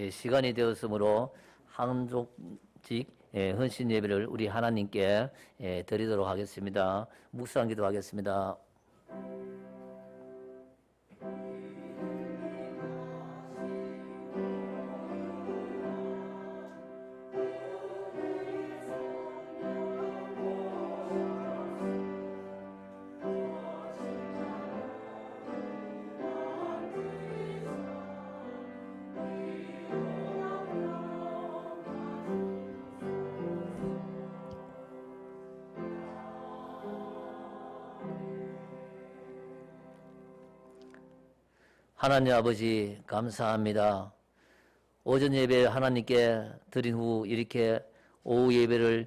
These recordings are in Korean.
시간이 되었으므로 한족직 헌신 예배를 우리 하나님께 드리도록 하겠습니다. 묵상 기도하겠습니다. 하나님 아버지 감사합니다. 오전 예배 하나님께 드린 후 이렇게 오후 예배를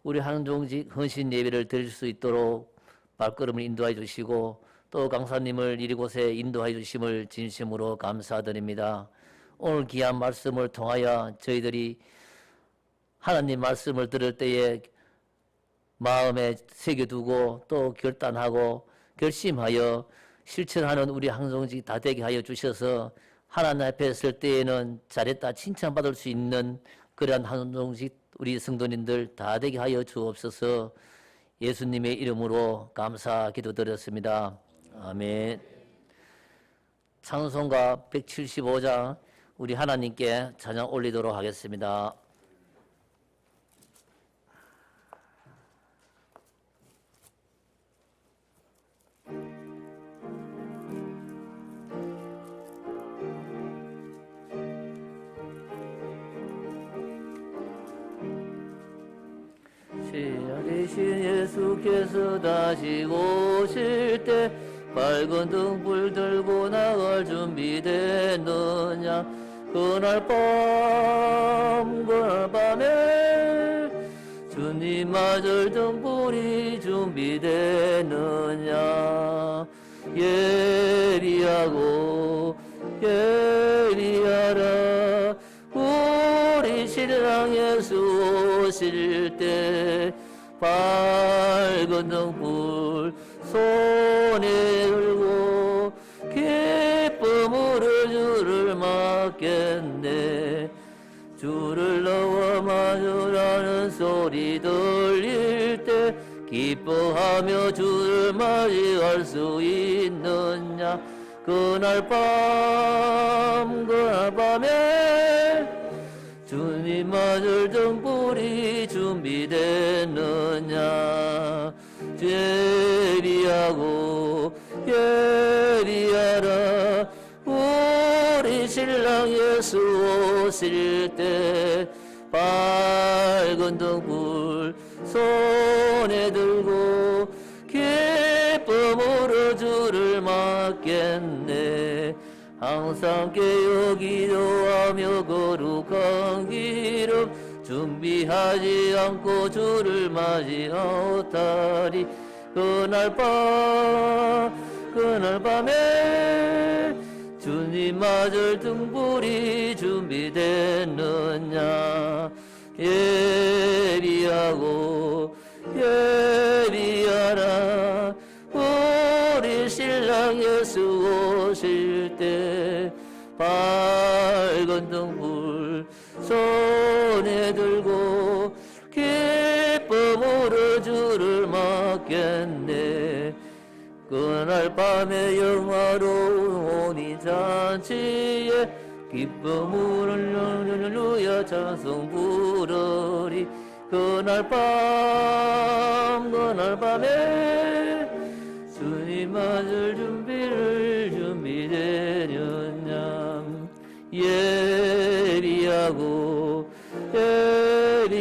우리 한종직 헌신 예배를 드릴 수 있도록 발걸음을 인도해 주시고 또 강사님을 이곳에 인도해 주심을 진심으로 감사드립니다. 오늘 귀한 말씀을 통하여 저희들이 하나님 말씀을 들을 때에 마음에 새겨두고 또 결단하고 결심하여 실천하는 우리 한종직 다 되게 하여 주셔서 하나님 앞에 설 때에는 잘했다 칭찬받을 수 있는 그러한 한종직 우리 성도님들 다 되게 하여 주옵소서. 예수님의 이름으로 감사 기도드렸습니다. 아멘. 찬송가 175장 우리 하나님께 찬양 올리도록 하겠습니다. 신하되신 예수께서 다시 오실 때 밝은 등불 들고 나갈 준비됐느냐. 그날 밤에 주님 맞을 등불이 준비됐느냐. 예리하라 우리 신랑 예수 오실 때 밝은 등불 손에 들고 기쁨으로 주를 맞겠네. 주를 너와 맞으라는 소리 들릴 때 기뻐하며 주를 맞이할 수 있느냐. 그날 밤에 주님 맞을 등불이 준비됐느냐. 예리하라 우리 신랑 예수 오실 때 밝은 등불 손에 들고 기쁨으로 주를 맞겠네. 항상 깨어 기도하며 거룩한 기름 준비하지 않고 주를 맞이하오다리. 그날 밤에 주님 맞을 등불이 준비됐느냐. 예리하라 우리 신랑 예수 오실 때 밝은 등불 손에 들고 기쁨으로 주를 맞겠네. 그날 밤에 영화로운 이 잔치에 기쁨으로 할렐루야 찬송 부르리. 그날 밤에 주님 맞을 준비되느냐.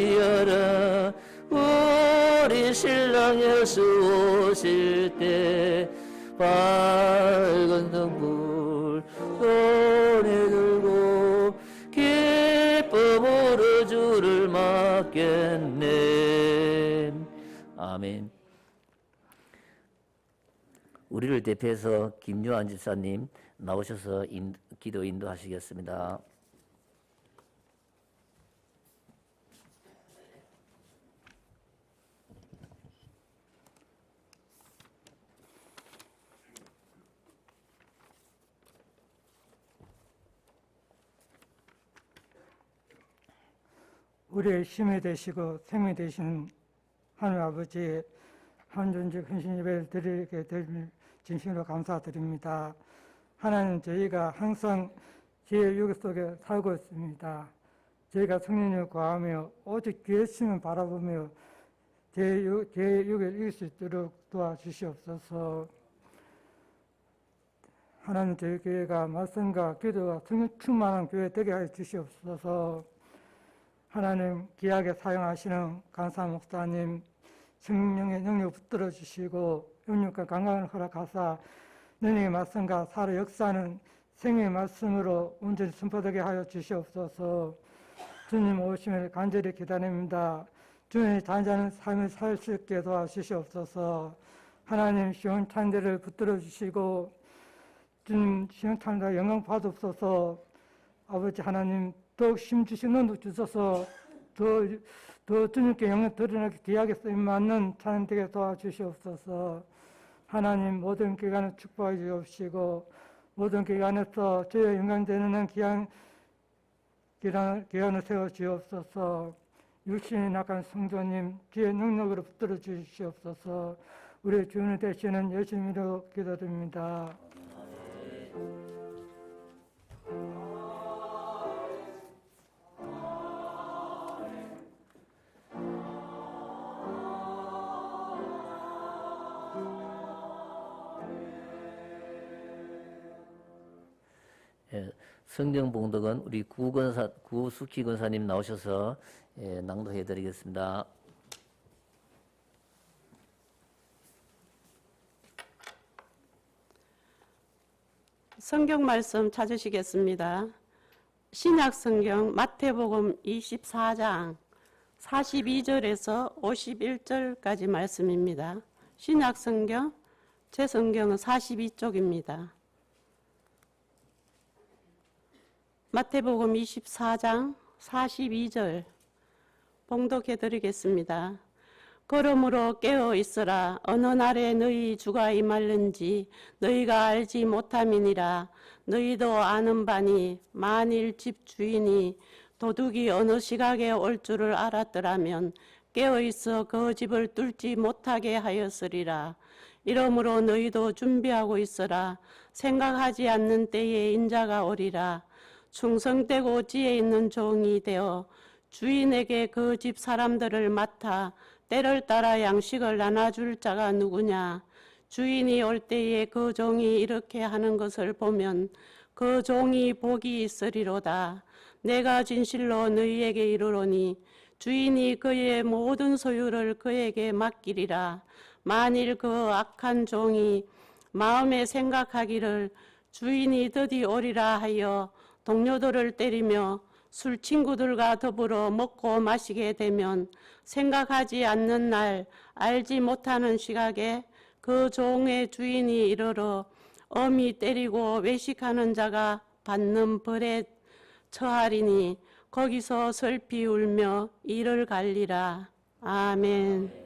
예리하라 우리 신랑 예수 오실 때 밝은 등불 손에 들고 기쁨으로 주를 맞겠네. 아멘. 우리를 대표해서 김요한 집사님 나오셔서 기도 인도하시겠습니다. 우리의 힘이 되시고 생명이 되시는 하나님 아버지, 한전직 헌신 예배를 드리게 될 진심으로 감사드립니다. 하나님, 저희가 항상 제6 속에 살고 있습니다. 저희가 성령을 구하며 오직 주의 심을 바라보며 제6을 이길 수 있도록 도와주시옵소서. 하나님, 저희 교회가 말씀과 기도가 충만한 교회 되게 하여 주시옵소서. 하나님, 귀하게 사용하시는 간사 목사님, 성령의 능력 붙들어 주시고 영육과 건강을 허락하사 너희의 말씀과 살아 역사하는 생명의 말씀으로 온전히 선포되게 하여 주시옵소서. 주님 오심을 간절히 기다립니다. 주님의 잔잔한 삶을 살 수 있게 도와주시옵소서. 하나님, 시온탄대를 붙들어 주시고 주님 시온탄대 영광 받옵소서. 아버지 하나님, 더욱 힘주신 능력 주셔서 더 주님께 영광 드러나게 귀하게 쓰임 맞는 찬양 되게 도와주시옵소서. 하나님, 모든 기관을 축복해 주옵시고 모든 기관에서 주의 영광 되는 귀한 기관을 세워 주옵소서. 육신이 낙한 성도님 주의 능력으로 붙들어 주시옵소서. 우리 주님 되시는 예수님으로 기도드립니다. 성경 봉독은 우리 구숙희 권사님 나오셔서 낭독해 드리겠습니다. 성경 말씀 찾으시겠습니다. 신약 성경 마태복음 24장 42절에서 51절까지 말씀입니다. 신약 성경, 제 성경은 42쪽입니다. 마태복음 24장 42절 봉독해 드리겠습니다. 그러므로 깨어 있으라. 어느 날에 너희 주가 임할는지 너희가 알지 못함이니라. 너희도 아는 바니 만일 집 주인이 도둑이 어느 시각에 올 줄을 알았더라면 깨어 있어 그 집을 뚫지 못하게 하였으리라. 이러므로 너희도 준비하고 있으라. 생각하지 않는 때에 인자가 오리라. 충성되고 지혜 있는 종이 되어 주인에게 그 집 사람들을 맡아 때를 따라 양식을 나눠줄 자가 누구냐. 주인이 올 때에 그 종이 이렇게 하는 것을 보면 그 종이 복이 있으리로다. 내가 진실로 너희에게 이르노니 주인이 그의 모든 소유를 그에게 맡기리라. 만일 그 악한 종이 마음에 생각하기를 주인이 드디 오리라 하여 동료들을 때리며 술 친구들과 더불어 먹고 마시게 되면 생각하지 않는 날 알지 못하는 시각에 그 종의 주인이 이르러 엄히 때리고 외식하는 자가 받는 벌에 처하리니 거기서 슬피 울며 이를 갈리라. 아멘.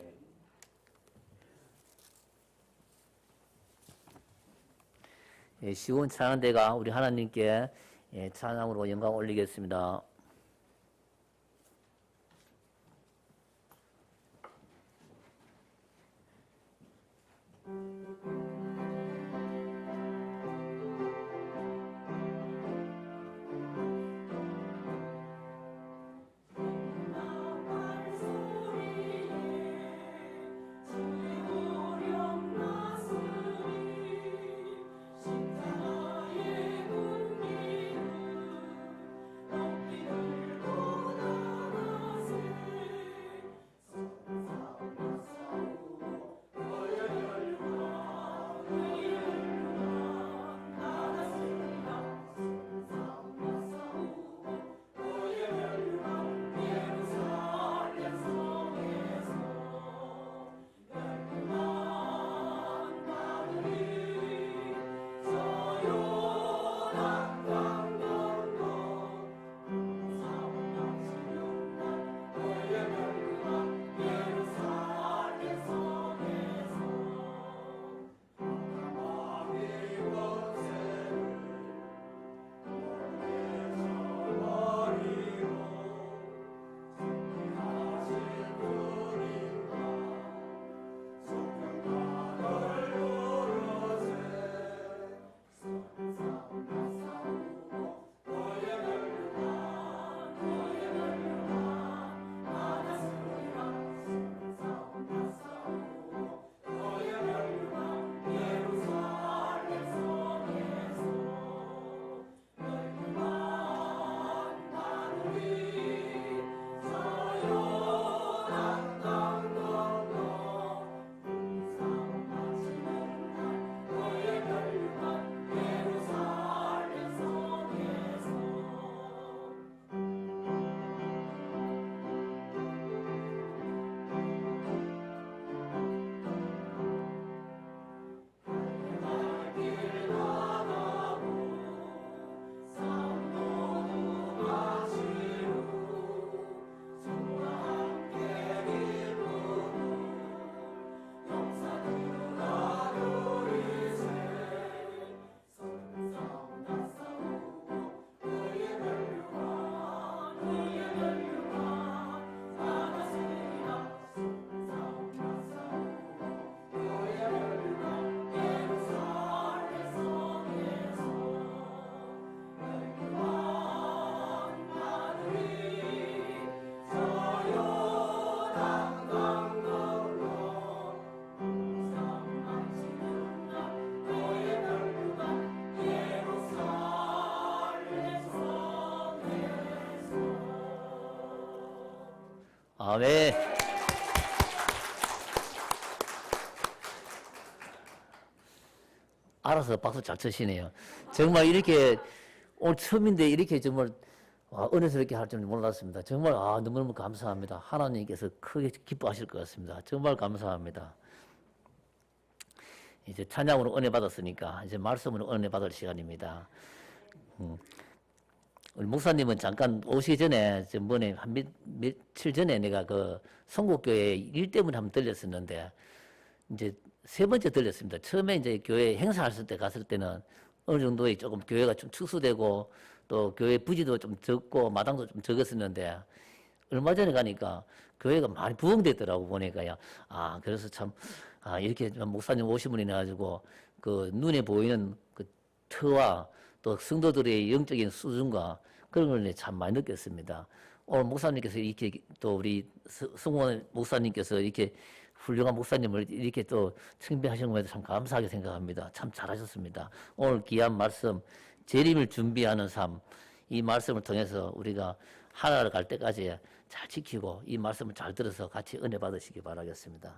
시온 찬양대가 우리 하나님께 찬양으로 영광 올리겠습니다. 십자가의 군기를 높이 아멘. 알아서 박수 잘 치시네요. 정말 이렇게 오늘 처음인데 이렇게 정말 은혜스럽게 할 줄 몰랐습니다. 정말 너무너무 감사합니다. 하나님께서 크게 기뻐하실 것 같습니다. 정말 감사합니다. 이제 찬양으로 은혜 받았으니까 이제 말씀으로 은혜 받을 시간입니다. 우리 목사님은 잠깐 오시기 전에 전번에 한 며칠 전에 내가 그 성국교회 일 때문에 한번 들렸었는데 이제 세 번째 들렸습니다. 처음에 이제 교회 행사했을 때 갔을 때는 어느 정도의 조금 교회가 좀 축소되고 또 교회 부지도 좀 적고 마당도 좀 적었었는데 얼마 전에 가니까 교회가 많이 부흥됐더라고 보니까요. 그래서 참 이렇게 목사님 오신 분이 나가지고 그 눈에 보이는 그 터와 또 성도들의 영적인 수준과 그런 걸 참 많이 느꼈습니다. 오늘 목사님께서 이렇게 또 우리 성원 목사님께서 이렇게 훌륭한 목사님을 이렇게 또 청배하신 것에 참 감사하게 생각합니다. 참 잘하셨습니다. 오늘 귀한 말씀, 재림을 준비하는 삶, 이 말씀을 통해서 우리가 하나를 갈 때까지 잘 지키고 이 말씀을 잘 들어서 같이 은혜 받으시기 바라겠습니다.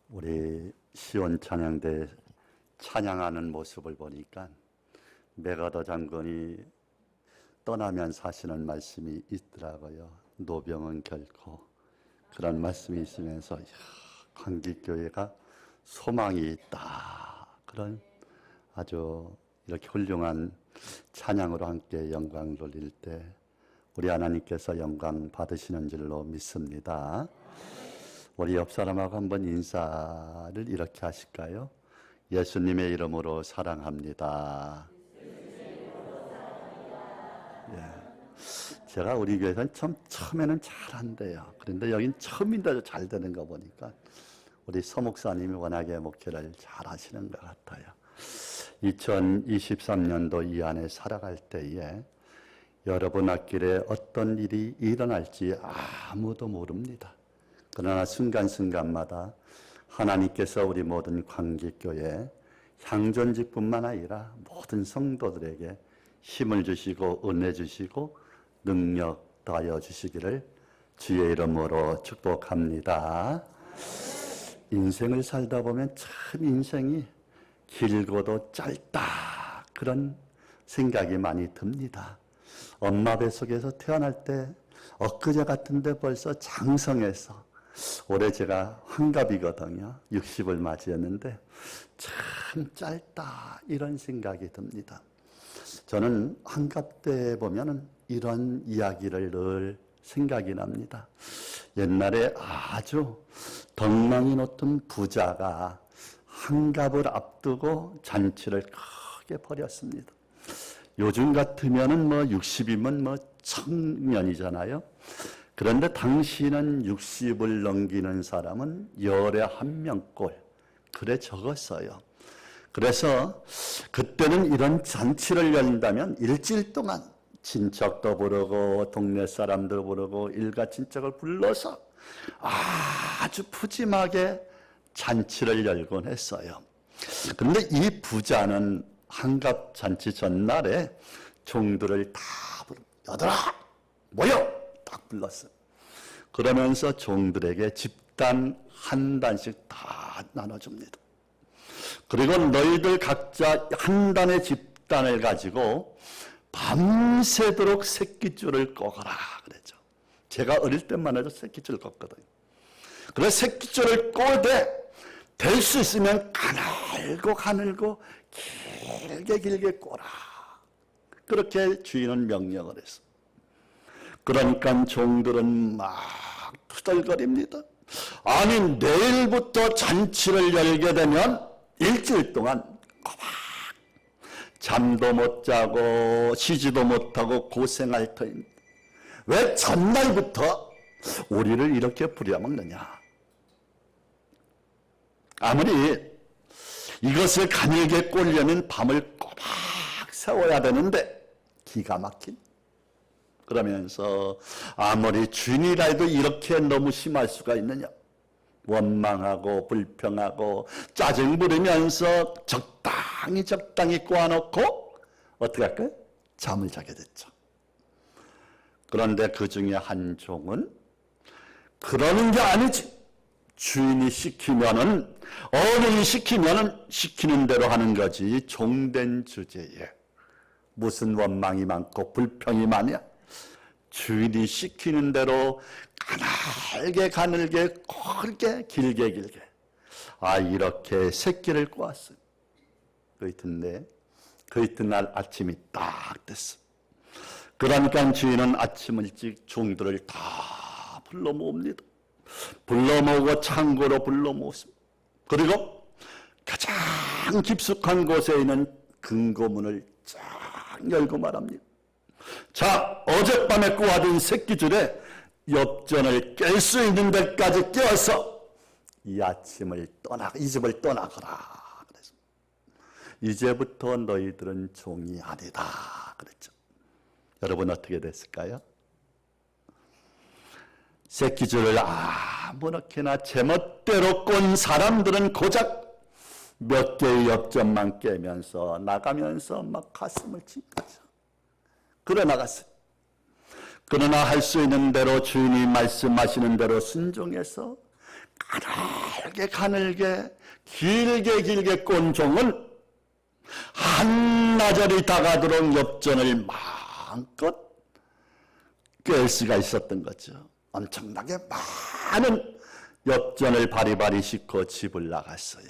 우리 시온 찬양대 찬양하는 모습을 보니까 메가더 장군이 떠나면서 하시는 말씀이 있더라고요. 노병은 결코, 그런 말씀이 있으면서 광기교회가 소망이 있다, 그런 아주 이렇게 훌륭한 찬양으로 함께 영광 돌릴 때 우리 하나님께서 영광 받으시는 줄로 믿습니다. 우리 옆 사람하고 한번 인사를 이렇게 하실까요? 예수님의 이름으로 사랑합니다. 제가 우리 교회에서는 처음에는 잘한대요. 그런데 여긴 처음인데도 잘 되는 거 보니까 우리 서 목사님이 워낙에 목회를 잘 하시는 것 같아요. 2023년도 이 안에 살아갈 때에 여러분 앞길에 어떤 일이 일어날지 아무도 모릅니다. 그러나 순간순간마다 하나님께서 우리 모든 광기교회 향전직뿐만 아니라 모든 성도들에게 힘을 주시고 은혜 주시고 능력 더하여 주시기를 주의 이름으로 축복합니다. 인생을 살다 보면 참 인생이 길고도 짧다, 그런 생각이 많이 듭니다. 엄마 뱃속에서 태어날 때 엊그제 같은데 벌써 장성해서 올해 제가 환갑이거든요. 60을 맞이했는데 참 짧다, 이런 생각이 듭니다. 저는 환갑 때 보면은 이런 이야기를 늘 생각이 납니다. 옛날에 아주 덕망이 높은 부자가 환갑을 앞두고 잔치를 크게 벌였습니다. 요즘 같으면은 60이면 청년이잖아요. 그런데 당시는 60을 넘기는 사람은 열에 한 명꼴, 그래 적었어요. 그래서 그때는 이런 잔치를 열린다면 일주일 동안 친척도 부르고 동네 사람도 부르고 일가 친척을 불러서 아주 푸짐하게 잔치를 열곤 했어요. 그런데 이 부자는 환갑 잔치 전날에 종들을 다 여들아 모여 딱 불렀어요. 그러면서 종들에게 집단 한 단씩 다 나눠줍니다. 그리고 너희들 각자 한 단의 집단을 가지고 밤새도록 새끼줄을 꽂아라 그랬죠. 제가 어릴 때만 해도 새끼줄 꽂거든요. 그래서 새끼줄을 꽂되 될 수 있으면 가늘고 길게 꽂아. 그렇게 주인은 명령을 했어. 그러니까 종들은 막 투덜거립니다. 아니, 내일부터 잔치를 열게 되면 일주일 동안 꼬박 잠도 못 자고 쉬지도 못하고 고생할 터입니다. 왜 전날부터 우리를 이렇게 부려먹느냐. 아무리 이것을 가늘게 꼴려면 밤을 꼬박 세워야 되는데 기가 막힌. 그러면서 아무리 주인이라 해도 이렇게 너무 심할 수가 있느냐. 원망하고 불평하고 짜증 부리면서 적다 적당히 꼬아놓고 어떻게 할까요? 잠을 자게 됐죠. 그런데 그 중에 한 종은 그러는 게 아니지. 주인이 시키면은, 어른이 시키면은 시키는 대로 하는 거지. 종된 주제에 무슨 원망이 많고 불평이 많냐? 주인이 시키는 대로 가늘게 굵게 길게 이렇게 새끼를 꼬았어요. 그 이튿날 아침이 딱 됐어. 그러니까 주인은 아침 일찍 종들을 다 불러 모읍니다. 불러 모으고 창고로 불러 모습니다. 그리고 가장 깊숙한 곳에 있는 금고문을 쫙 열고 말합니다. 자, 어젯밤에 꼬아둔 새끼줄에 엽전을 깰 수 있는 데까지 깨어서 이 집을 떠나거라. 그래서 이제부터 너희들은 종이 아니다. 그랬죠. 여러분 어떻게 됐을까요? 새끼줄을 아무렇게나 제멋대로 꼰 사람들은 고작 몇 개의 엽전만 깨면서 나가면서 막 가슴을 찢면서 그래 나갔어요. 그러나 할 수 있는 대로 주인이 말씀하시는 대로 순종해서 가늘게 길게 꼰 종은 한나절이 다가도록 엽전을 마음껏 깰 수가 있었던 거죠. 엄청나게 많은 엽전을 바리바리 싣고 집을 나갔어요.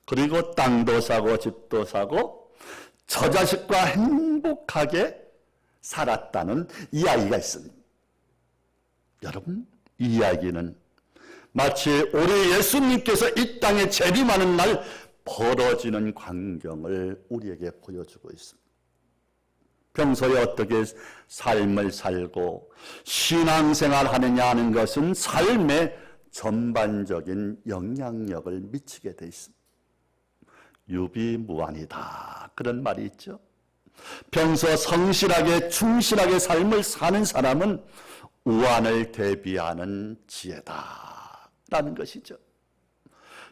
그리고 땅도 사고 집도 사고 저 자식과 행복하게 살았다는 이야기가 있습니다. 여러분, 이 이야기는 마치 우리 예수님께서 이 땅에 재림하는 날 벌어지는 광경을 우리에게 보여주고 있습니다. 평소에 어떻게 삶을 살고 신앙생활 하느냐 하는 것은 삶의 전반적인 영향력을 미치게 돼 있습니다. 유비무환이다. 그런 말이 있죠. 평소 성실하게 충실하게 삶을 사는 사람은 우환을 대비하는 지혜다. 라는 것이죠.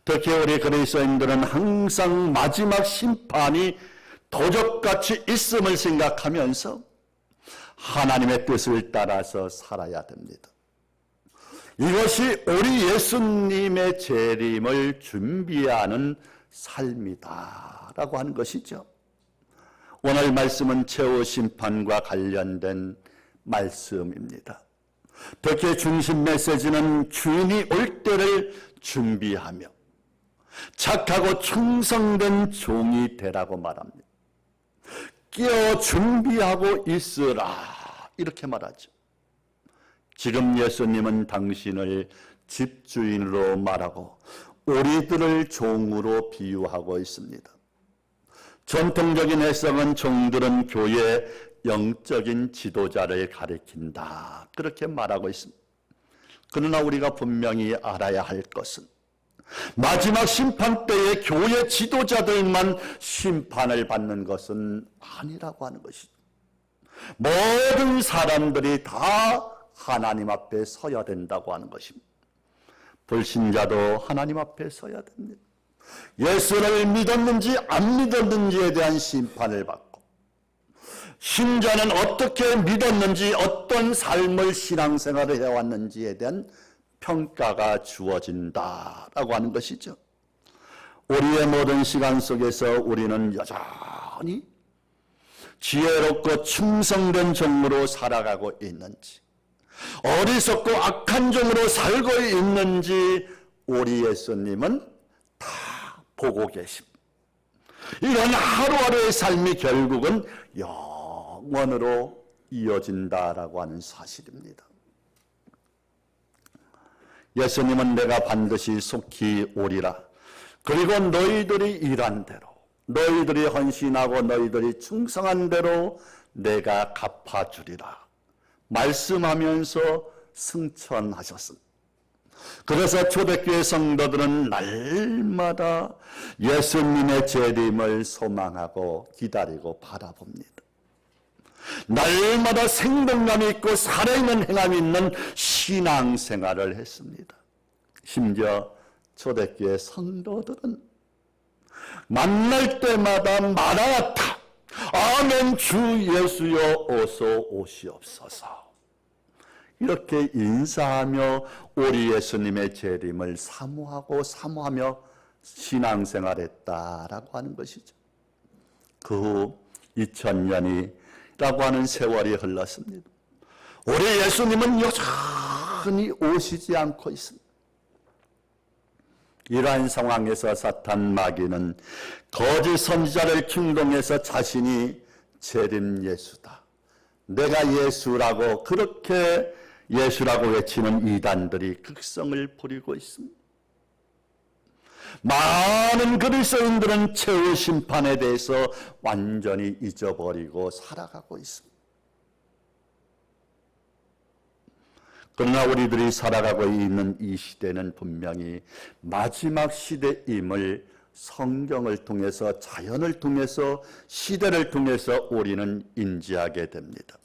특히 우리 그리스도인들은 항상 마지막 심판이 도적같이 있음을 생각하면서 하나님의 뜻을 따라서 살아야 됩니다. 이것이 우리 예수님의 재림을 준비하는 삶이다 라고 하는 것이죠. 오늘 말씀은 최후 심판과 관련된 말씀입니다. 특히 중심 메시지는 주인이 올 때를 준비하며 착하고 충성된 종이 되라고 말합니다. 깨어 준비하고 있으라 이렇게 말하죠. 지금 예수님은 당신을 집주인으로 말하고 우리들을 종으로 비유하고 있습니다. 전통적인 해석은 종들은 교회의 영적인 지도자를 가리킨다 그렇게 말하고 있습니다. 그러나 우리가 분명히 알아야 할 것은 마지막 심판 때에 교회 지도자들만 심판을 받는 것은 아니라고 하는 것이죠. 모든 사람들이 다 하나님 앞에 서야 된다고 하는 것입니다. 불신자도 하나님 앞에 서야 됩니다. 예수를 믿었는지 안 믿었는지에 대한 심판을 받고 신자는 어떻게 믿었는지 어떤 삶을 신앙생활을 해왔는지에 대한 평가가 주어진다라고 하는 것이죠. 우리의 모든 시간 속에서 우리는 여전히 지혜롭고 충성된 종으로 살아가고 있는지 어리석고 악한 종으로 살고 있는지 우리 예수님은 다 보고 계십니다. 이런 하루하루의 삶이 결국은 영원으로 이어진다라고 하는 사실입니다. 예수님은 내가 반드시 속히 오리라. 그리고 너희들이 일한 대로, 너희들이 헌신하고 너희들이 충성한 대로 내가 갚아주리라. 말씀하면서 승천하셨습니다. 그래서 초대교회 성도들은 날마다 예수님의 재림을 소망하고 기다리고 바라봅니다. 날마다 생동감이 있고 살아있는 행함이 있는 신앙생활을 했습니다. 심지어 초대교회 성도들은 만날 때마다 마라나타, 아멘 주 예수여 어서 오시옵소서. 이렇게 인사하며 우리 예수님의 재림을 사모하며 신앙생활했다라고 하는 것이죠. 그 후 2000년이라고 하는 세월이 흘렀습니다. 우리 예수님은 여전히 오시지 않고 있습니다. 이러한 상황에서 사탄 마귀는 거짓 선지자를 충동해서 자신이 재림 예수다, 내가 예수라고, 그렇게 예수라고 외치는 이단들이 극성을 부리고 있습니다. 많은 그리스도인들은 최후 심판에 대해서 완전히 잊어버리고 살아가고 있습니다. 그러나 우리들이 살아가고 있는 이 시대는 분명히 마지막 시대임을 성경을 통해서, 자연을 통해서, 시대를 통해서 우리는 인지하게 됩니다.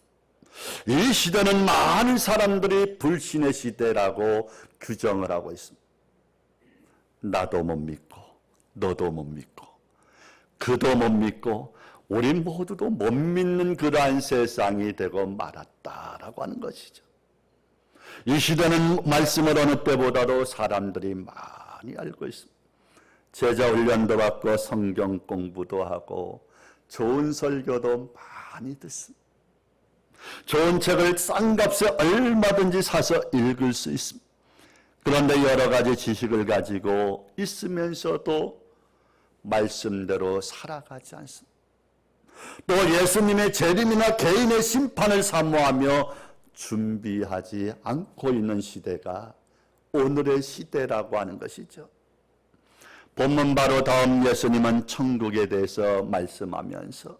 이 시대는 많은 사람들이 불신의 시대라고 규정을 하고 있습니다. 나도 못 믿고, 너도 못 믿고, 그도 못 믿고, 우리 모두도 못 믿는 그러한 세상이 되고 말았다라고 하는 것이죠. 이 시대는 말씀을 어느 때보다도 사람들이 많이 알고 있습니다. 제자 훈련도 받고 성경 공부도 하고 좋은 설교도 많이 듣습니다. 좋은 책을 싼 값에 얼마든지 사서 읽을 수 있습니다. 그런데 여러 가지 지식을 가지고 있으면서도 말씀대로 살아가지 않습니다. 또 예수님의 재림이나 개인의 심판을 사모하며 준비하지 않고 있는 시대가 오늘의 시대라고 하는 것이죠. 본문 바로 다음 예수님은 천국에 대해서 말씀하면서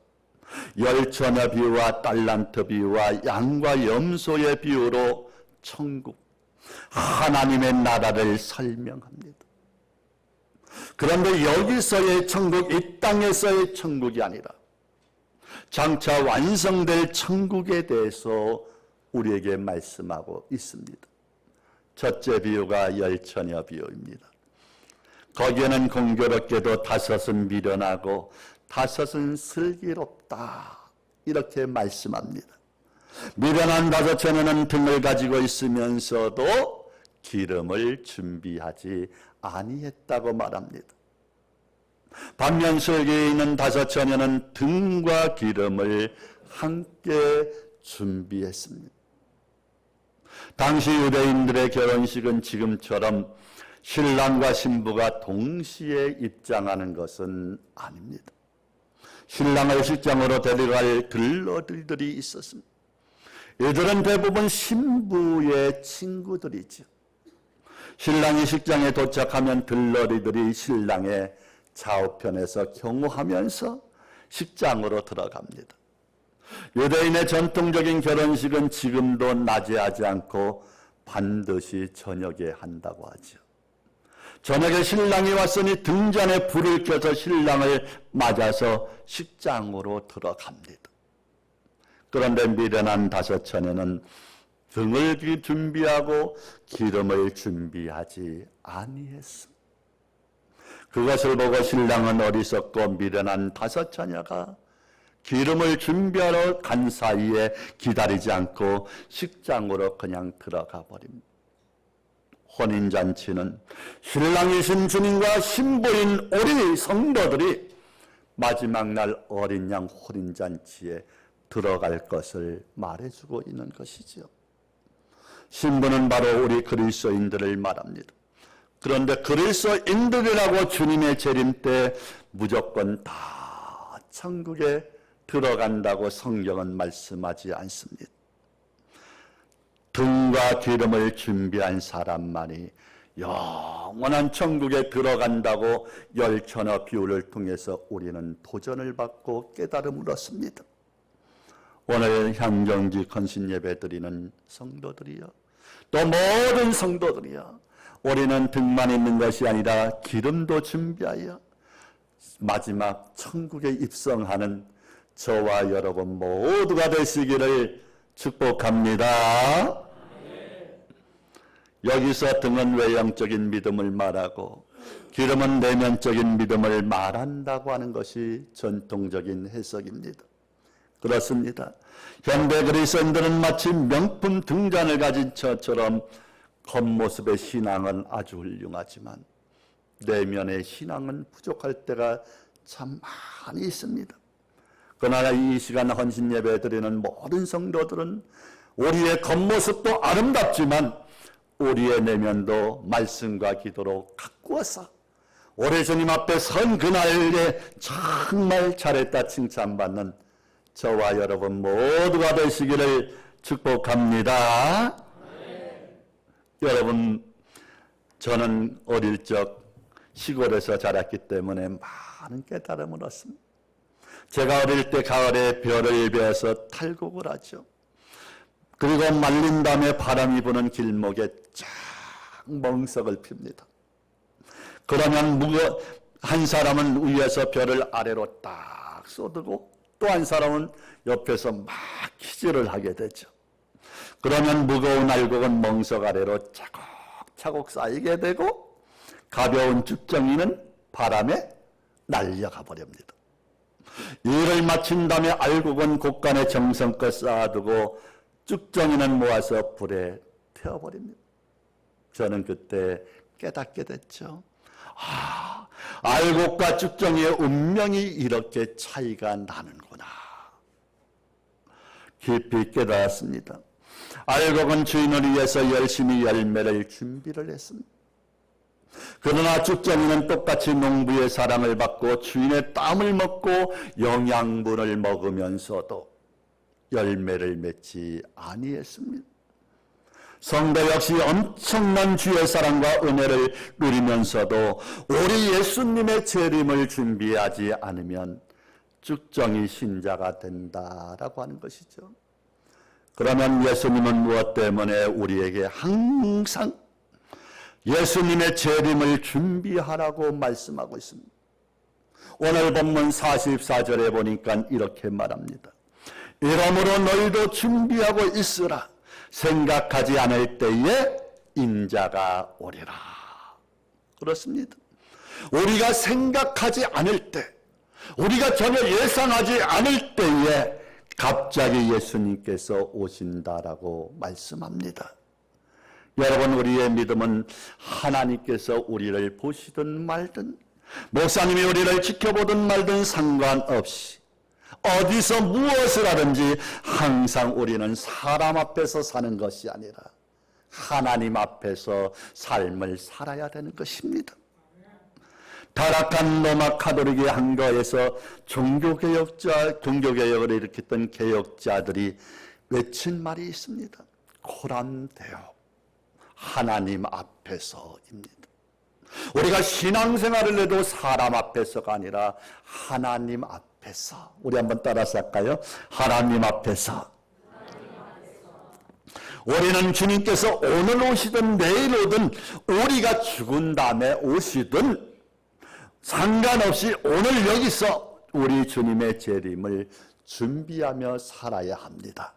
열처녀 비유와 달란트 비유와 양과 염소의 비유로 천국, 하나님의 나라를 설명합니다. 그런데 여기서의 천국, 이 땅에서의 천국이 아니라 장차 완성될 천국에 대해서 우리에게 말씀하고 있습니다. 첫째 비유가 열처녀 비유입니다. 거기에는 공교롭게도 다섯은 미련하고 다섯은 슬기롭다, 이렇게 말씀합니다. 미련한 다섯 처녀는 등을 가지고 있으면서도 기름을 준비하지 아니했다고 말합니다. 반면 슬기에 있는 다섯 처녀는 등과 기름을 함께 준비했습니다. 당시 유대인들의 결혼식은 지금처럼 신랑과 신부가 동시에 입장하는 것은 아닙니다. 신랑을 식장으로 데려갈 들러리들이 있었습니다. 이들은 대부분 신부의 친구들이죠. 신랑이 식장에 도착하면 들러리들이 신랑의 좌우편에서 경호하면서 식장으로 들어갑니다. 유대인의 전통적인 결혼식은 지금도 낮에 하지 않고 반드시 저녁에 한다고 하죠. 저녁에 신랑이 왔으니 등잔에 불을 켜서 신랑을 맞아서 식장으로 들어갑니다. 그런데 미련한 다섯 처녀는 등을 준비하고 기름을 준비하지 아니했습니다. 그것을 보고 신랑은 어리석고 미련한 다섯 처녀가 기름을 준비하러 간 사이에 기다리지 않고 식장으로 그냥 들어가 버립니다. 혼인잔치는 신랑이신 주님과 신부인 우리 성도들이 마지막 날 어린 양 혼인잔치에 들어갈 것을 말해주고 있는 것이죠. 신부는 바로 우리 그리스도인들을 말합니다. 그런데 그리스도인들이라고 주님의 재림 때 무조건 다 천국에 들어간다고 성경은 말씀하지 않습니다. 등과 기름을 준비한 사람만이 영원한 천국에 들어간다고 열처녀 비유를 통해서 우리는 도전을 받고 깨달음을 얻습니다. 오늘 향정지 헌신 예배 드리는 성도들이여, 또 모든 성도들이여, 우리는 등만 있는 것이 아니라 기름도 준비하여 마지막 천국에 입성하는 저와 여러분 모두가 되시기를 축복합니다. 여기서 등은 외형적인 믿음을 말하고 기름은 내면적인 믿음을 말한다고 하는 것이 전통적인 해석입니다. 그렇습니다. 현대 그리스도인들은 마치 명품 등잔을 가진 처처럼 겉모습의 신앙은 아주 훌륭하지만 내면의 신앙은 부족할 때가 참 많이 있습니다. 그러나 이 시간 헌신 예배 드리는 모든 성도들은 우리의 겉모습도 아름답지만 우리의 내면도 말씀과 기도로 가꾸어서 올해 주님 앞에 선 그날에 정말 잘했다 칭찬받는 저와 여러분 모두가 되시기를 축복합니다. 여러분, 저는 어릴 적 시골에서 자랐기 때문에 많은 깨달음을 얻습니다. 제가 어릴 때 가을에 별을 베어서 탈곡을 하죠. 그리고 말린 다음에 바람이 부는 길목에 쫙 멍석을 핍니다. 그러면 한 사람은 위에서 별을 아래로 딱 쏟고 또 한 사람은 옆에서 막 기절을 하게 되죠. 그러면 무거운 알곡은 멍석 아래로 차곡차곡 쌓이게 되고 가벼운 쭉정이는 바람에 날려가 버립니다. 일을 마친 다음에 알곡은 곳간에 정성껏 쌓아두고 쭉정이는 모아서 불에 태워버립니다. 저는 그때 깨닫게 됐죠. 알곡과 쭉정이의 운명이 이렇게 차이가 나는구나. 깊이 깨달았습니다. 알곡은 주인을 위해서 열심히 열매를 준비를 했습니다. 그러나 쭉정이는 똑같이 농부의 사랑을 받고 주인의 땀을 먹고 영양분을 먹으면서도 열매를 맺지 아니했습니다. 성도 역시 엄청난 주의 사랑과 은혜를 누리면서도 우리 예수님의 재림을 준비하지 않으면 쭉정이 신자가 된다라고 하는 것이죠. 그러면 예수님은 무엇 때문에 우리에게 항상 예수님의 재림을 준비하라고 말씀하고 있습니다. 오늘 본문 44절에 보니까 이렇게 말합니다. 이러므로 너희도 준비하고 있으라. 생각하지 않을 때에 인자가 오리라. 그렇습니다. 우리가 생각하지 않을 때, 우리가 전혀 예상하지 않을 때에 갑자기 예수님께서 오신다라고 말씀합니다. 여러분, 우리의 믿음은 하나님께서 우리를 보시든 말든, 목사님이 우리를 지켜보든 말든 상관없이 어디서 무엇을 하든지 항상 우리는 사람 앞에서 사는 것이 아니라 하나님 앞에서 삶을 살아야 되는 것입니다. 타락한 로마 카톨릭의 한가에서 종교개혁을 일으켰던 개혁자들이 외친 말이 있습니다. 코람 데오, 하나님 앞에서입니다. 우리가 신앙생활을 해도 사람 앞에서가 아니라 하나님 앞에서. 우리 한번 따라서 할까요? 하나님 앞에서. 우리는 주님께서 오늘 오시든 내일 오든 우리가 죽은 다음에 오시든 상관없이 오늘 여기서 우리 주님의 재림을 준비하며 살아야 합니다.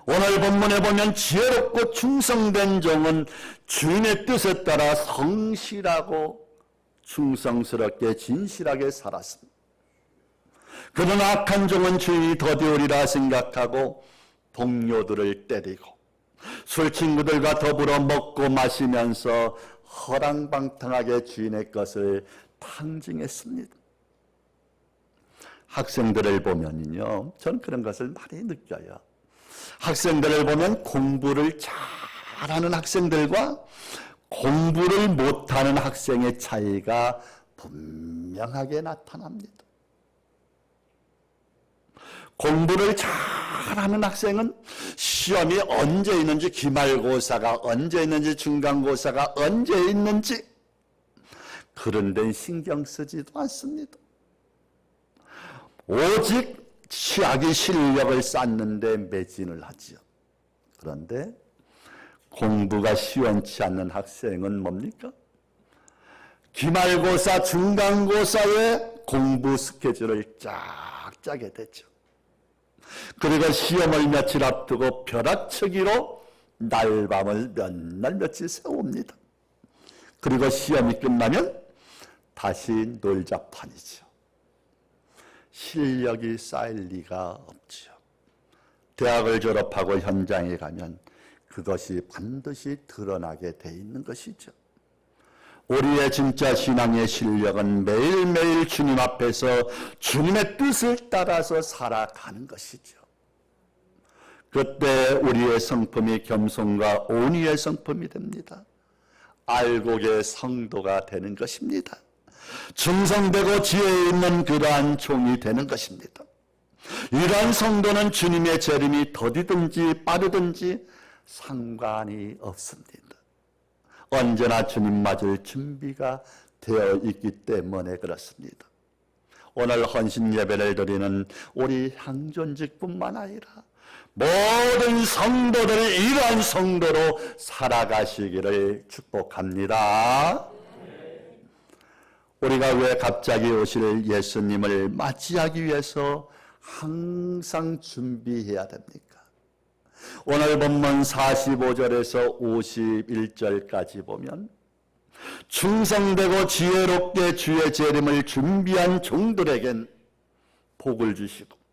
오늘 본문에 보면 지혜롭고 충성된 종은 주인의 뜻에 따라 성실하고 충성스럽게 진실하게 살았습니다. 그러나 악한 종은 주인이 더디오리라 생각하고 동료들을 때리고 술 친구들과 더불어 먹고 마시면서 허랑방탕하게 주인의 것을 탕징했습니다. 학생들을 보면요, 전 그런 것을 많이 느껴요. 학생들을 보면 공부를 잘하는 학생들과 공부를 못하는 학생의 차이가 분명하게 나타납니다. 공부를 잘하는 학생은 시험이 언제 있는지, 기말고사가 언제 있는지, 중간고사가 언제 있는지 그런 데는 신경 쓰지도 않습니다. 오직 자기 실력을 쌓는데 매진을 하지요. 그런데 공부가 시원치 않는 학생은 뭡니까? 기말고사, 중간고사에 공부 스케줄을 쫙 짜게 되죠. 그리고 시험을 며칠 앞두고 벼락치기로 날밤을 몇 날 며칠 세웁니다. 그리고 시험이 끝나면 다시 놀자판이죠. 실력이 쌓일 리가 없죠. 대학을 졸업하고 현장에 가면 그것이 반드시 드러나게 돼 있는 것이죠. 우리의 진짜 신앙의 실력은 매일매일 주님 앞에서 주님의 뜻을 따라서 살아가는 것이죠. 그때 우리의 성품이 겸손과 온유의 성품이 됩니다. 알곡의 성도가 되는 것입니다. 충성되고 지혜 있는 그러한 종이 되는 것입니다. 이러한 성도는 주님의 재림이 더디든지 빠르든지 상관이 없습니다. 언제나 주님 맞을 준비가 되어 있기 때문에 그렇습니다. 오늘 헌신 예배를 드리는 우리 향전직뿐만 아니라 모든 성도들 이러한 성도로 살아가시기를 축복합니다. 우리가 왜 갑자기 오실 예수님을 맞이하기 위해서 항상 준비해야 됩니까? 오늘 본문 45절에서 51절까지 보면 충성되고 지혜롭게 주의 재림을 준비한 종들에겐 복을 주시고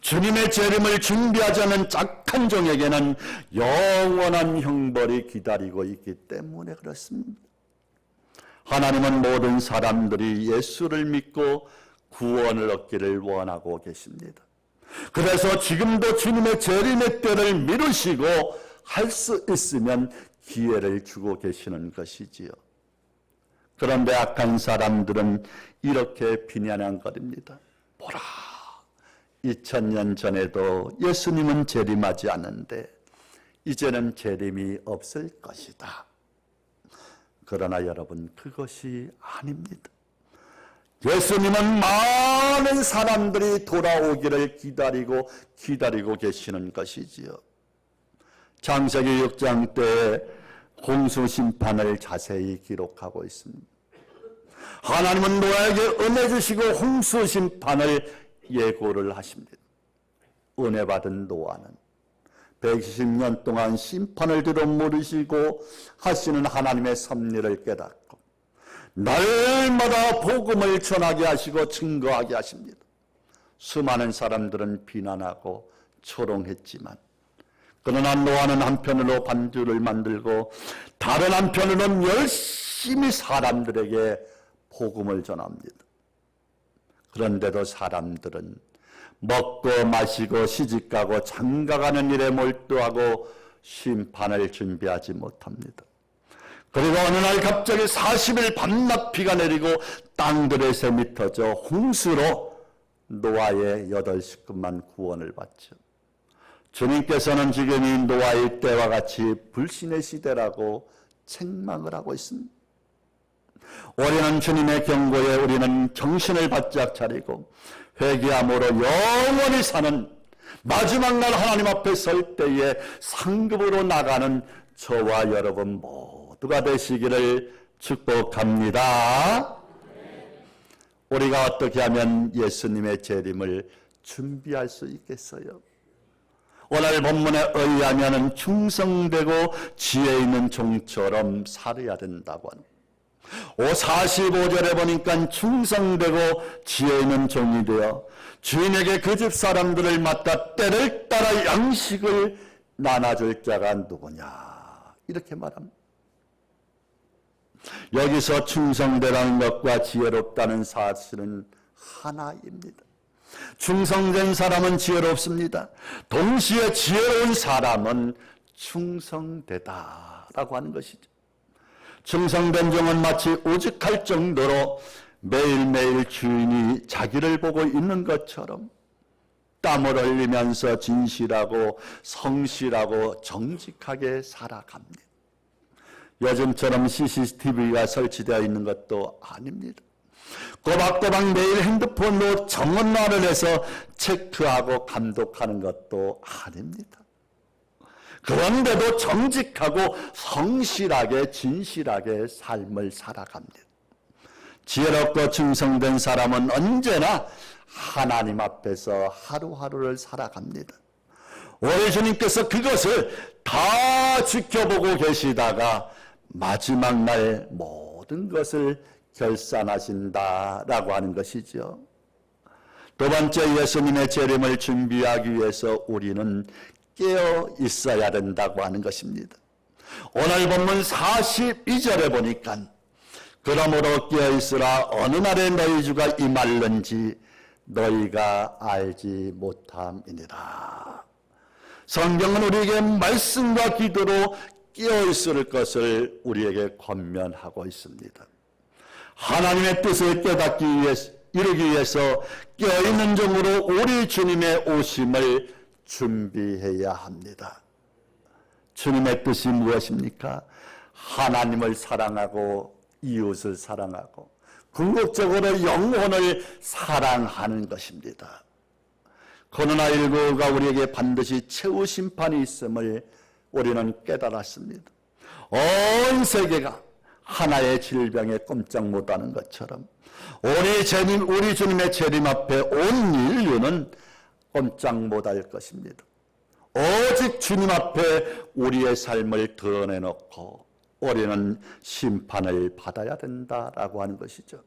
주님의 재림을 준비하지 않은 착한 종에게는 영원한 형벌이 기다리고 있기 때문에 그렇습니다. 하나님은 모든 사람들이 예수를 믿고 구원을 얻기를 원하고 계십니다. 그래서 지금도 주님의 재림의 때를 미루시고 할 수 있으면 기회를 주고 계시는 것이지요. 그런데 악한 사람들은 이렇게 비난거립니다. 보라, 2000년 전에도 예수님은 재림하지 않는데 이제는 재림이 없을 것이다. 그러나 여러분, 그것이 아닙니다. 예수님은 많은 사람들이 돌아오기를 기다리고 계시는 것이지요. 창세기 6장 때 홍수 심판을 자세히 기록하고 있습니다. 하나님은 노아에게 은혜 주시고 홍수 심판을 예고를 하십니다. 은혜 받은 노아는 120년 동안 심판을 들어 모르시고 하시는 하나님의 섭리를 깨닫고 날마다 복음을 전하게 하시고 증거하게 하십니다. 수많은 사람들은 비난하고 조롱했지만 그러나 노아는 한편으로 반주를 만들고 다른 한편으로는 열심히 사람들에게 복음을 전합니다. 그런데도 사람들은 먹고 마시고 시집가고 장가가는 일에 몰두하고 심판을 준비하지 못합니다. 그리고 어느 날 갑자기 40일 밤낮 비가 내리고 땅들의 샘이 터져 홍수로 노아의 8 식구만 구원을 받죠. 주님께서는 지금 이 노아의 때와 같이 불신의 시대라고 책망을 하고 있습니다. 우리는 주님의 경고에 우리는 정신을 바짝 차리고 회개함으로 영원히 사는 마지막 날 하나님 앞에 설 때에 상급으로 나가는 저와 여러분 모두가 되시기를 축복합니다. 우리가 어떻게 하면 예수님의 재림을 준비할 수 있겠어요? 오늘 본문에 의하면 충성되고 지혜 있는 종처럼 살아야 된다고 합니다. 45절에 보니까 충성되고 지혜 있는 종이 되어 주인에게 그 집 사람들을 맡아 때를 따라 양식을 나눠줄 자가 누구냐 이렇게 말합니다. 여기서 충성되라는 것과 지혜롭다는 사실은 하나입니다. 충성된 사람은 지혜롭습니다. 동시에 지혜로운 사람은 충성되다라고 하는 것이죠. 충성된 종은 마치 오직할 정도로 매일매일 주인이 자기를 보고 있는 것처럼 땀을 흘리면서 진실하고 성실하고 정직하게 살아갑니다. 요즘처럼 CCTV가 설치되어 있는 것도 아닙니다. 꼬박꼬박 매일 핸드폰으로 정원화를 해서 체크하고 감독하는 것도 아닙니다. 그런데도 정직하고 성실하게 진실하게 삶을 살아갑니다. 지혜롭고 충성된 사람은 언제나 하나님 앞에서 하루하루를 살아갑니다. 우리 주님께서 그것을 다 지켜보고 계시다가 마지막 날 모든 것을 결산하신다라고 하는 것이죠. 두 번째, 예수님의 재림을 준비하기 위해서 우리는 깨어 있어야 된다고 하는 것입니다. 오늘 본문 42절에 보니까 그러므로 깨어 있으라 어느 날에 너희 주가 임할는지 너희가 알지 못함이니라. 성경은 우리에게 말씀과 기도로 깨어 있을 것을 우리에게 권면하고 있습니다. 하나님의 뜻을 깨닫기 위해서, 이루기 위해서 깨어있는 종으로 우리 주님의 오심을 준비해야 합니다. 주님의 뜻이 무엇입니까? 하나님을 사랑하고 이웃을 사랑하고 궁극적으로 영혼을 사랑하는 것입니다. 코로나19가 우리에게 반드시 최후 심판이 있음을 우리는 깨달았습니다. 온 세계가 하나의 질병에 꼼짝 못하는 것처럼 우리 주님의 재림 앞에 온 인류는 꼼짝 못할 것입니다. 오직 주님 앞에 우리의 삶을 드러내놓고 우리는 심판을 받아야 된다라고 하는 것이죠.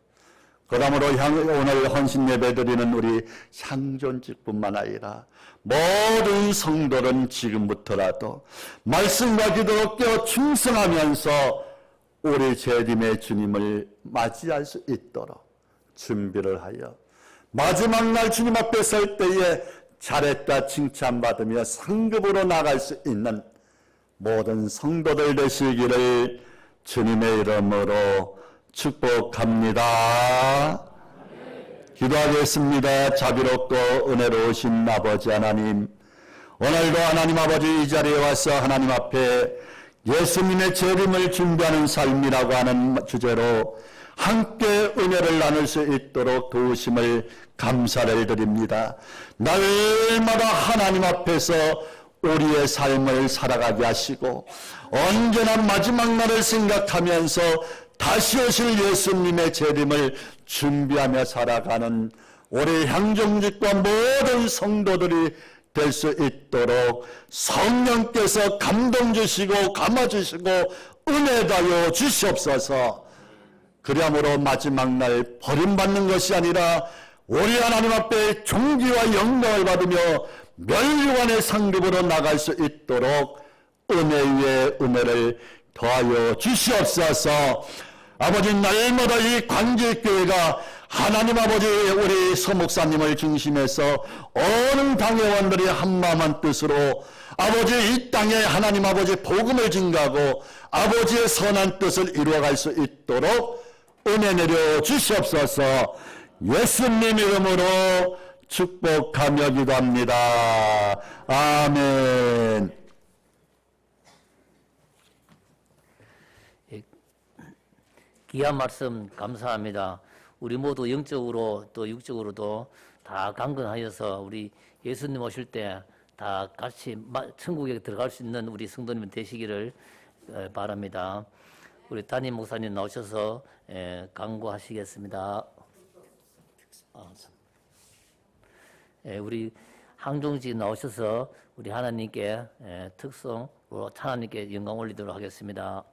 그러므로 오늘 헌신 예배드리는 우리 상존직뿐만 아니라 모든 성도는 지금부터라도 말씀과 기도로 깨어 충성하면서 우리 재림의 주님을 맞이할 수 있도록 준비를 하여 마지막 날 주님 앞에 설 때에 잘했다 칭찬받으며 상급으로 나갈 수 있는 모든 성도들 되시기를 주님의 이름으로 축복합니다. 기도하겠습니다. 자비롭고 은혜로우신 아버지 하나님, 오늘도 하나님 아버지 이 자리에 와서 하나님 앞에 예수님의 재림을 준비하는 삶이라고 하는 주제로 함께 은혜를 나눌 수 있도록 도우심을 감사를 드립니다. 날마다 하나님 앞에서 우리의 삶을 살아가게 하시고 언제나 마지막 날을 생각하면서 다시 오실 예수님의 재림을 준비하며 살아가는 우리 향정직과 모든 성도들이 될 수 있도록 성령께서 감동 주시고 감아주시고 은혜 다여 주시옵소서. 그러므로 마지막 날 버림받는 것이 아니라 우리 하나님 앞에 존귀와 영광을 받으며 멸류관의 상급으로 나갈 수 있도록 은혜 위에 은혜를 더하여 주시옵소서. 아버지, 날마다 이 광주교회가 하나님 아버지 우리 서목사님을 중심해서 온 당회원들이 한마음 한뜻으로 아버지 이 땅에 하나님 아버지 복음을 증가하고 아버지의 선한 뜻을 이루어갈 수 있도록 은혜 내려 주시옵소서. 예수님 이름으로 축복하며 기도합니다. 아멘. 귀한 말씀 감사합니다. 우리 모두 영적으로 또 육적으로도 다 강건하여서 우리 예수님 오실 때 다 같이 천국에 들어갈 수 있는 우리 성도님 되시기를 바랍니다. 우리 담임 목사님 나오셔서 강구하시겠습니다. 우리 항종지 나오셔서 우리 하나님께 특성으로 하나님께 영광 올리도록 하겠습니다.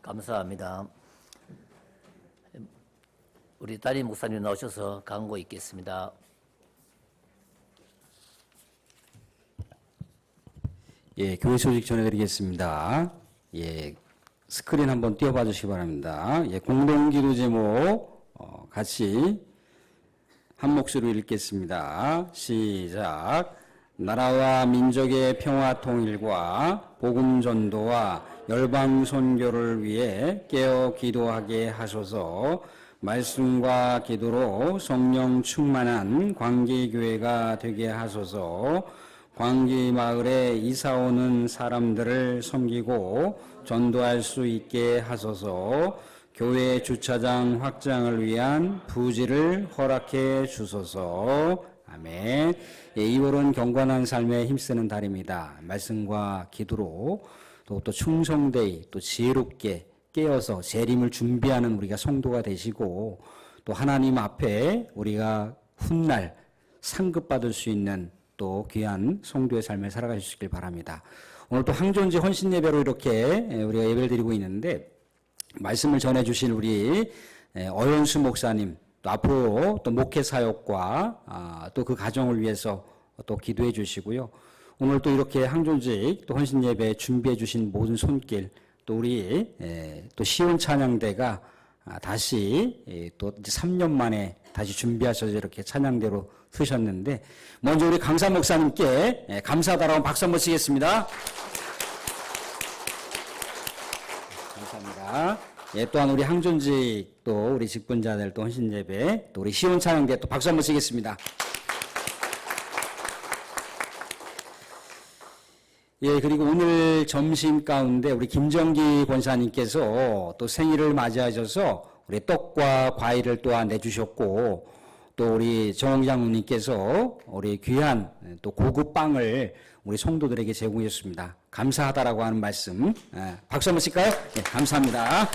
감사합니다. 우리 담임 목사님 나오셔서 강고 있겠습니다. 예, 교회 소식 전해드리겠습니다. 예, 스크린 한번 띄워봐 주시기 바랍니다. 예, 공동기도 제목 같이 한 목소리로 읽겠습니다. 시작. 나라와 민족의 평화 통일과 복음 전도와 열방 선교를 위해 깨어 기도하게 하소서. 말씀과 기도로 성령 충만한 광기교회가 되게 하소서. 광기 마을에 이사 오는 사람들을 섬기고 전도할 수 있게 하소서. 교회 주차장 확장을 위한 부지를 허락해 주소서. 아멘. 예, 2월은 경건한 삶에 힘쓰는 달입니다. 말씀과 기도로 또 충성되이 또 지혜롭게 깨어서 재림을 준비하는 우리가 성도가 되시고 또 하나님 앞에 우리가 훗날 상급받을 수 있는 또 귀한 성도의 삶을 살아가시길 바랍니다. 오늘 또 항존지 헌신 예배로 이렇게 우리가 예배를 드리고 있는데 말씀을 전해주실 우리 어연수 목사님 또 앞으로 또 목회 사역과 또 그 가정을 위해서 또 기도해 주시고요. 오늘 또 이렇게 항존직 또 헌신 예배 준비해 주신 모든 손길 또 우리 또 시온 찬양대가 다시 또 3년 만에 다시 준비하셔서 이렇게 찬양대로 쓰셨는데 먼저 우리 강사 목사님께 감사하다라고 박수 한번 치겠습니다. 감사합니다. 예, 또한 우리 항존직 또 우리 직분자들 또 헌신 예배 또 우리 시온 찬양대 또 박수 한번 치겠습니다. 예, 그리고 오늘 점심 가운데 우리 김정기 권사님께서 또 생일을 맞이하셔서 우리 떡과 과일을 또한 내주셨고 또 우리 정홍 장로님께서 우리 귀한 또 고급 빵을 우리 성도들에게 제공했습니다. 감사하다라고 하는 말씀 박수 한번 칠까요? 예, 감사합니다.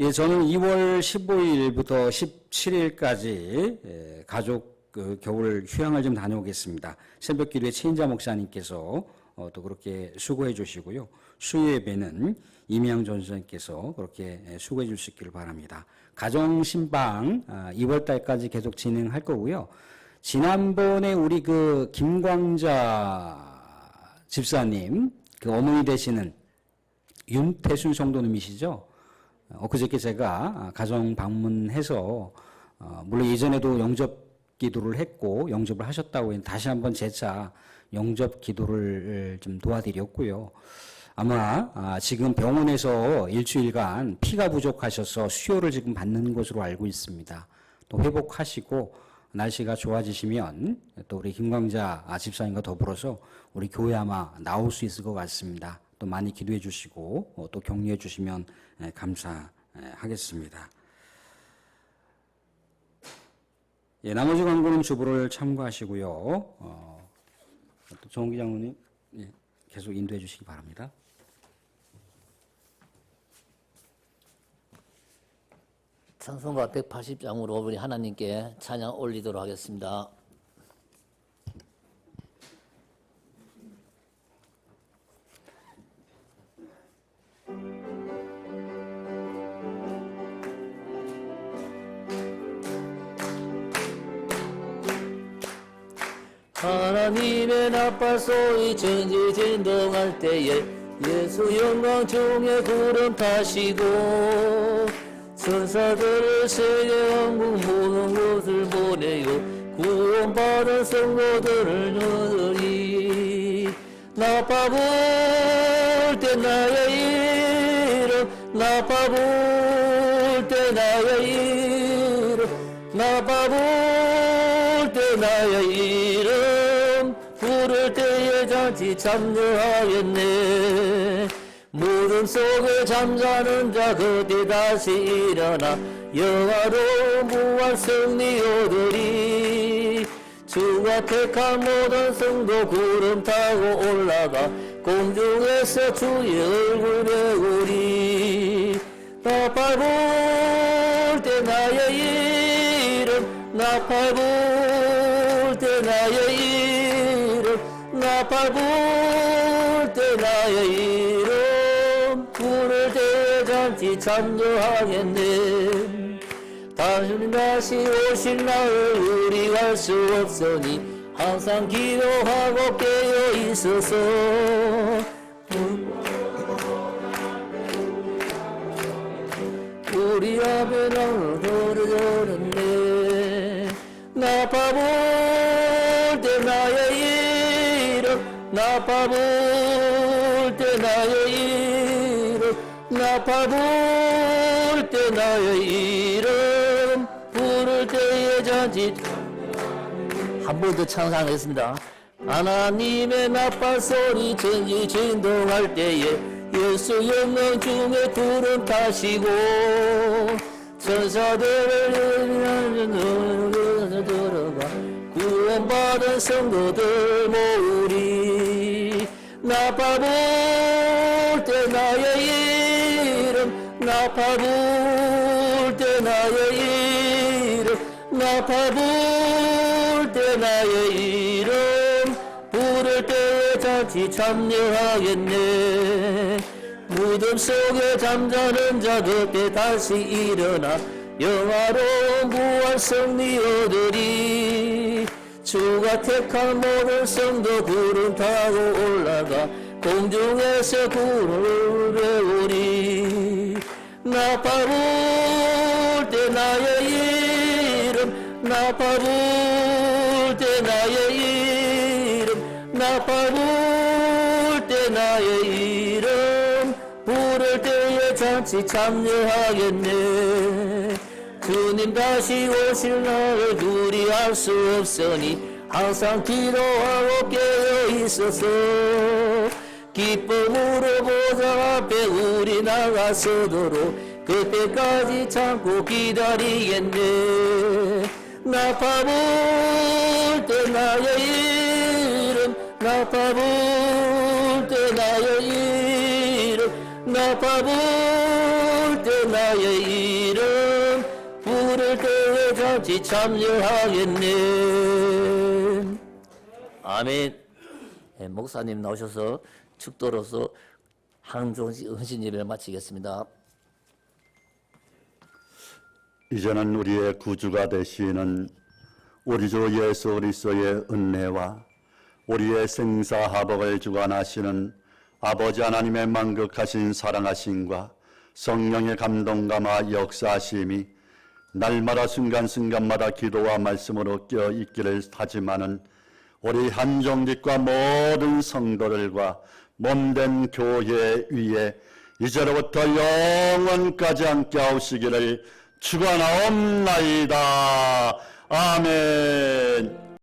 예, 저는 2월 15일부터 17일까지 가족 겨울 휴양을 좀 다녀오겠습니다. 새벽기도의 최인자 목사님께서 또 그렇게 수고해 주시고요. 수요예배는 이미양 전사님께서 그렇게 수고해 줄 수 있기를 바랍니다. 가정신방 2월 달까지 계속 진행할 거고요. 지난번에 우리 그 김광자 집사님 그 어머니 되시는 윤태순 성도님이시죠? 그저께 제가 가정 방문해서 물론 예전에도 영접 기도를 했고 영접을 하셨다고 했는데 다시 한번 재차 영접 기도를 좀 도와드렸고요. 아마 지금 병원에서 일주일간 피가 부족하셔서 수혈을 지금 받는 것으로 알고 있습니다. 또 회복하시고 날씨가 좋아지시면 또 우리 김광자 집사님과 더불어서 우리 교회 아마 나올 수 있을 것 같습니다. 또 많이 기도해 주시고 또 격려해 주시면 감사하겠습니다. 예, 나머지 광고는 주보를 참고하시고요. 또 정기 장로님 계속 인도해 주시기 바랍니다. 찬송가 180장으로 우리 하나님께 찬양 올리도록 하겠습니다. 하나님의 나팔 소리 전지진동할 때에 예수 영광 중에 구름 타시고 천사들을 세계 왕국 모든 곳을 보내요 구원받은 성도들을 너희들이 나팔 불 때 나의 이름 나팔 불 때 나의 이름 나팔 불 때 나의 이름 부를 때에 잔치 참여하겠네 무덤 속에 잠자는 자 그때 다시 일어나 영화로운 부활 승리 얻으리 주가 택한 모든 성도 구름 타고 올라가 공중에서 주의 얼굴 배우리 나팔 불 때 나의 이름 나팔 불 때 나의 이름 나팔 불 때 나의 이름 부를 때에 잔치 참여하겠네. 당신 다시 오실 날을 우리 알 수 없으니 항상 기도하고 깨어 있어서 우리 앞에 나를 도려줬네. 나빠볼 때 나의 이름, 나빠볼 때 나의 이름, 나빠볼 때 나의 이름, 부를 때에 잔치. 한 번 더 찬양하겠습니다. 하나님의 나팔 소리 전지 진동할 때에 예수 영광 중에 구름 타시고 천사들을 들어가 구원받은 성도들 모으리. 나팔 불 때 나의 이름, 나팔 불 때 나의 이름, 나팔 불 때 나의 이름, 부를 때에 잔치 참여하겠네. 무덤 속에 잠자는 자 그때 다시 일어나 영화로운 부활 승리 얻으리. 주가 택한 모든 성도 구름 타고 올라가 공중에서 구름을 외우리. 나팔 불 때 나의 이름, 나팔 불 때 나의 이름, 나팔 불 때 나의 이름, 부를 때에 잔치 참여하겠네. 주님 다시 오실 날을 둘이 알 수 없으니 항상 기도하고 깨어 있어서 기쁨으로 보좌 앞에 우리 나가서도록 그때까지 참고 기다리겠네. 나팔 불 때 나의 이름, 나팔 불 때 나의 이름, 나팔 불 때 나의 이름, 부를 때에 잔치 참여하겠네. 아멘. 네, 목사님 나오셔서 축도로서 헌신 예배를 마치겠습니다. 이제는 우리의 구주가 되시는 우리 주 예수 그리스도의 은혜와 우리의 생사화복을 주관하시는 아버지 하나님의 만극하신 사랑하심과 성령의 감동감화 역사하심이 날마다 순간순간마다 기도와 말씀으로 껴 있기를 하지만은 우리 한정직과 모든 성도들과 몸된 교회 위에 이제로부터 영원까지 함께 하시기를 축원하옵나이다. 아멘.